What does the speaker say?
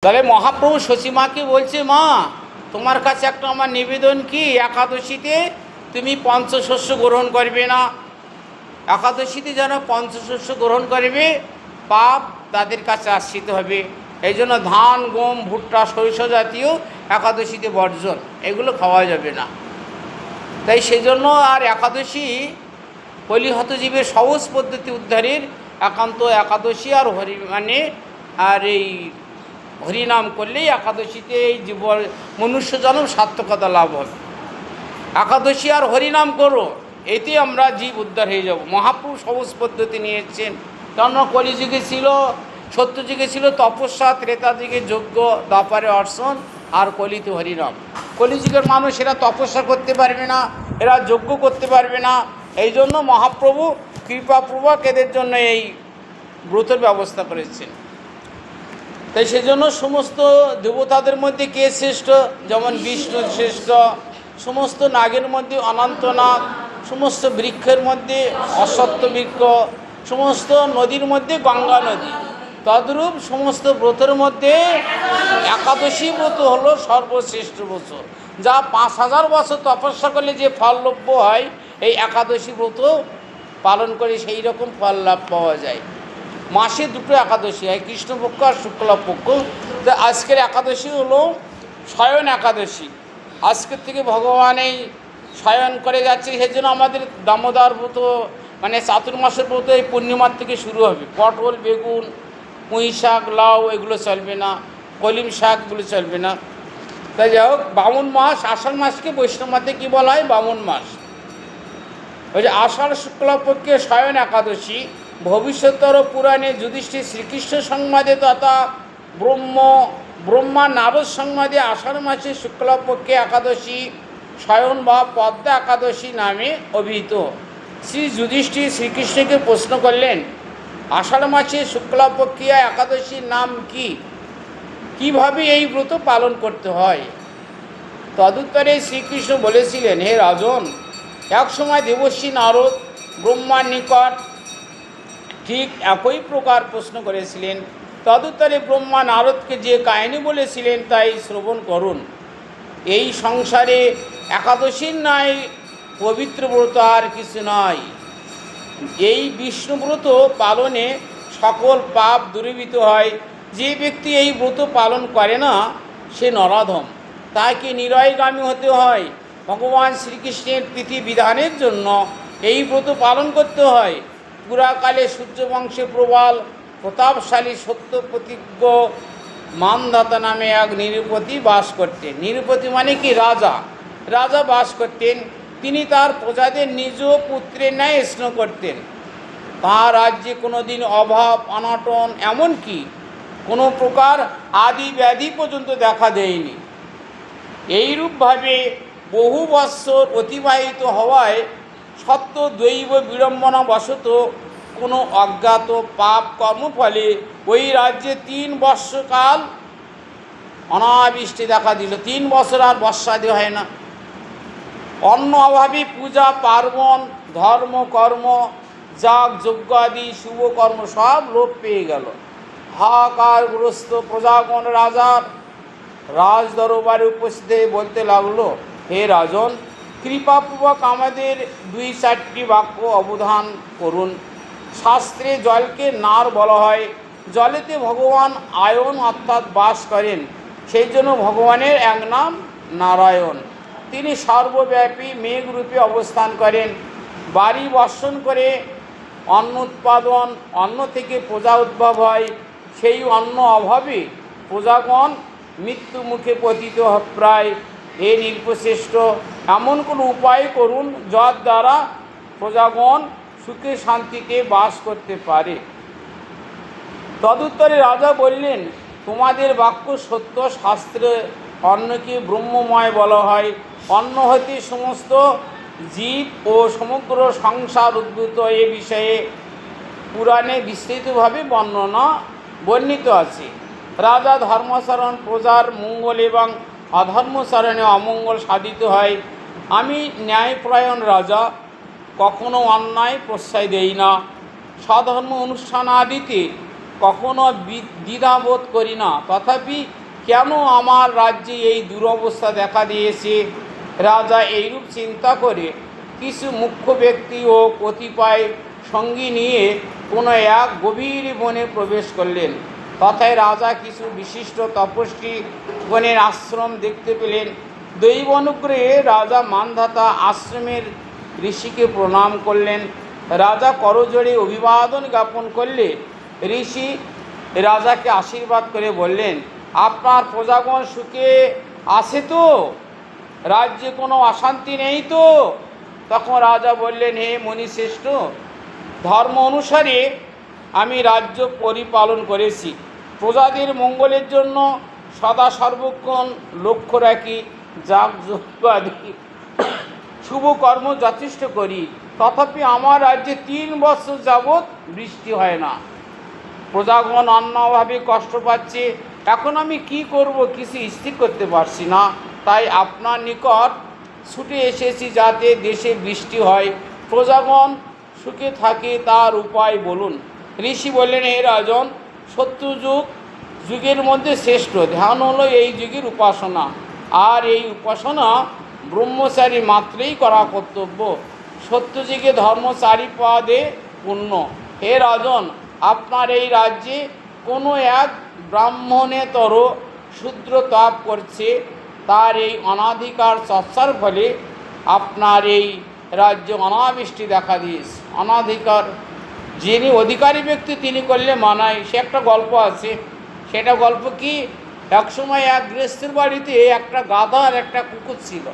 তাহলে মহাপ্রভু শচীমাকে বলছে, মা তোমার কাছে একটা আমার নিবেদন কি, একাদশীতে তুমি পঞ্চশস্য গ্রহণ করবে না। একাদশীতে যেন পঞ্চশস্য গ্রহণ করবে, পাপ তাদের কাছে আশ্রিত হবে। এই জন্য ধান, গম, ভুট্টা, সরিষা জাতীয় একাদশীতে বর্জন, এগুলো খাওয়া যাবে না। তাই সেজন্য আর একাদশী কলিহত জীবের সহজ পদ্ধতি উদ্ধারের একান্ত একাদশী আর আর এই হরিনাম করলেই একাদশীতে এই মনুষ্য জন্ম সার্থকতা লাভ হবে। একাদশী আর হরিনাম করো, এতে আমরা জীব উদ্ধার হয়ে যাব। মহাপ্রভু সহজ পদ্ধতি নিয়েছেন। কেননা কলিযুগে ছিল, সত্যযুগে ছিল তপস্যা, ত্রেতা যুগে যজ্ঞ, দ্বাপরে অর্চন, আর কলিতে হরিনাম। কলিযুগের মানুষ এরা তপস্যা করতে পারবে না, এরা যজ্ঞ করতে পারবে না। এই জন্য মহাপ্রভু কৃপাপূর্বক এদের জন্য এই ব্রতের ব্যবস্থা করেছেন। তাই সেজন্য সমস্ত দেবতাদের মধ্যে কে শ্রেষ্ঠ? যেমন বিষ্ণু শ্রেষ্ঠ, সমস্ত নাগের মধ্যে অনন্তনাগ, সমস্ত বৃক্ষের মধ্যে অশ্বত্থ বৃক্ষ, সমস্ত নদীর মধ্যে গঙ্গা নদী। তদ্রূপ সমস্ত ব্রতের মধ্যে একাদশী ব্রত হলো সর্বশ্রেষ্ঠ ব্রত, যা 5000 বছর তপস্যা করলে যে ফল লভ্য হয়, এই একাদশী ব্রত পালন করে সেই রকম ফল লাভ পাওয়া যায়। মাসে দুটো একাদশী হয়, কৃষ্ণপক্ষ আর শুক্লপক্ষ। তো আজকের একাদশী হলো শয়ন একাদশী। আজকের থেকে ভগবান এই শয়ন করে যাচ্ছে, সেই জন্য আমাদের দামোদর ব্রত মানে চাতুর্মাসের ব্রত এই পূর্ণিমার থেকে শুরু হবে। পটল, বেগুন, পুঁই শাক, লাউ এগুলো চলবে না, কলিম শাকগুলো চলবে না। তাই যাই হোক, বামন মাস, আষাঢ় মাসকে বৈষ্ণবমতে কী বলা হয়? বামন মাস। ওই যে আষাঢ় শুক্লপক্ষে শয়ন একাদশী। ভবিষ্যতর পুরাণে যুধিষ্ঠির শ্রীকৃষ্ণ সংবাদে তথা ব্রহ্মা নারদ সংবাদে আষাঢ় মাসে শুক্লপক্ষে একাদশী শয়ন বা পদ্মা একাদশী নামে অভিহিত। শ্রী যুধিষ্ঠির শ্রীকৃষ্ণকে প্রশ্ন করলেন, আষাঢ় মাসে শুক্লপক্ষিয়া একাদশীর নাম কি, কিভাবে এই ব্রত পালন করতে হয়? তদুত্তরে শ্রীকৃষ্ণ বলেছিলেন, হে রাজন, এক সময় দেবর্ষি নারদ ব্রহ্মার নিকট ঠিক একই প্রকার প্রশ্ন করেছিলেন। তদুত্তরে ব্রহ্মা নারদকে যে কাহিনী বলেছিলেন তাই শ্রবণ করুন। এই সংসারে একাদশীর নাই পবিত্র ব্রত আর কিছু নয়। এই বিষ্ণুব্রত পালনে সকল পাপ দূরীভূত হয়। যে ব্যক্তি এই ব্রত পালন করে না সে নরাধম, তাকে নিরয়গামী হতে হয়। ভগবান শ্রীকৃষ্ণের বিধিবিধানের জন্য এই ব্রত পালন করতে হয়। পুরাকালে সূর্যবংশে প্রবল প্রতাপশালী সত্য প্রতিজ্ঞ মানদাতা নামে এক নিরুপতি বাস করতেন। নিরুপতি মানে কি? রাজা। রাজা বাস করতেন। তিনি তার প্রজাদের নিজ পুত্রের ন্যায় স্নেহ করতেন। তাঁর রাজ্যে কোনো দিন অভাব, অনটন, এমনকি কোনো প্রকার আদি ব্যাধি পর্যন্ত দেখা দেয়নি। এইরূপভাবে বহু বৎসর অতিবাহিত হওয়ায় সত্য দৈব বিড়ম্বনাবশত কোনো অজ্ঞাত পাপ কর্ম ফলে ওই রাজ্যে 3 বৎসরকাল অনাবৃষ্টি দেখা দিল। 3 বছর আর বর্ষাদি হয় না। অন্ন অভাবে পূজা পার্বণ, ধর্ম, কর্ম, যাগ, যজ্ঞ আদি শুভকর্ম সব লোপ পেয়ে গেল। হাহাকারগ্রস্ত প্রজাগণ রাজার রাজ দরবারে উপস্থিত বলতে লাগলো, হে রাজন, কৃপাপূর্বক আমাদের 2-4টি বাক্য অবধান করুন। শাস্ত্রে জলকে নার বলা হয়। জলেতে ভগবান আয়ন অর্থাৎ বাস করেন, সেই জন্য ভগবানের এক নাম নারায়ণ। তিনি সর্বব্যাপী মেঘরূপে অবস্থান করেন। বাড়ি বর্ষণ করে অন্ন উৎপাদন, অন্ন থেকে প্রজা উদ্ভব হয়। সেই অন্ন অভাবে প্রজাগণ মৃত্যু মুখে পতিত প্রায়। হে নৃপশ্রেষ্ঠ, এমন কোনো উপায় করুন যার দ্বারা প্রজাগণ সুখে শান্তিতে বাস করতে পারে। তদুত্তরে রাজা বললেন, তোমাদের বাক্য সত্য। শাস্ত্রে অন্নকে ব্রহ্মময় বলা হয়। অন্ন হতে সমস্ত জীব ও সমগ্র সংসার উদ্ভূত। এ বিষয়ে পুরাণে বিস্তৃতভাবে বর্ণিত আছে। রাজা ধর্মচরণ প্রজার মঙ্গল এবং অধর্মচরণে অমঙ্গল সাধিত হয়। আমি ন্যায়পরায়ণ রাজা, কখনো অন্যায় প্রশ্রয় দেই না। স্বধর্ম অনুষ্ঠান আদিতে কখনো দ্বিধাবোধ করি না, তথাপি কেন আমার রাজ্যে এই দুরবস্থা দেখা দিয়েছে? রাজা এইরূপ চিন্তা করে কিছু মুখ্য ব্যক্তি ও কতিপয় সঙ্গী নিয়ে কোনো এক গভীর বনে প্রবেশ করলেন। তথায় রাজা কিছু বিশিষ্ট তপস্বী গণের আশ্রম দেখতে পেলেন। দৈব অনুগ্রহে রাজা মানধাতা আশ্রমের ঋষিকে প্রণাম করলেন। রাজা করজোড়ে অভিবাদন জ্ঞাপন করলে ঋষি রাজাকে আশীর্বাদ করে বললেন, আপনার প্রজাগণ সুখে আছে তো? রাজ্যে কোনো অশান্তি নেই তো? তখন রাজা বললেন, হে মুনিশ্রেষ্ঠ, ধর্ম অনুসারে আমি রাজ্য পরিপালন করেছি, প্রজাদের মঙ্গলের জন্য সদা সর্বক্ষণ লক্ষ্য রাখি, যাগযজ্ঞ আদি শুভ কর্ম যথেষ্ট করি, তথাপি আমার রাজ্যে 3 বছর যাবৎ বৃষ্টি হয় না। প্রজাগণ অন্য অভাবে কষ্ট পাচ্ছে। এখন আমি কি করব কিছু স্থির করতে পারছি না। তাই আপনার নিকট ছুটে এসেছি যাতে দেশে বৃষ্টি হয়, প্রজাগণ সুখে থাকে, তার উপায় বলুন। ঋষি বললেন, হে রাজন, যুগের মধ্যে শ্রেষ্ঠ ধ্যান হলো এই যুগের উপাসনা, আর এই উপাসনা ব্রহ্মচারী মাত্রেই করা কর্তব্য। সত্যযুগে ধর্মচারী পদে পূর্ণ। হে রাজন, আপনার এই রাজ্যে কোনো এক ব্রাহ্মণেতর শূদ্র তপ করছে, তার এই অনাধিকার চর্চার ফলে আপনার এই রাজ্যে অনাবৃষ্টি দেখা দিয়েছে। অনাধিকার যিনি অধিকারী ব্যক্তি তিনি করলে মানায়, সে একটা গল্প আছে। সেটা গল্প কি, একসময় এক গৃহস্থের বাড়িতে একটা গাধা আর একটা কুকুর ছিল।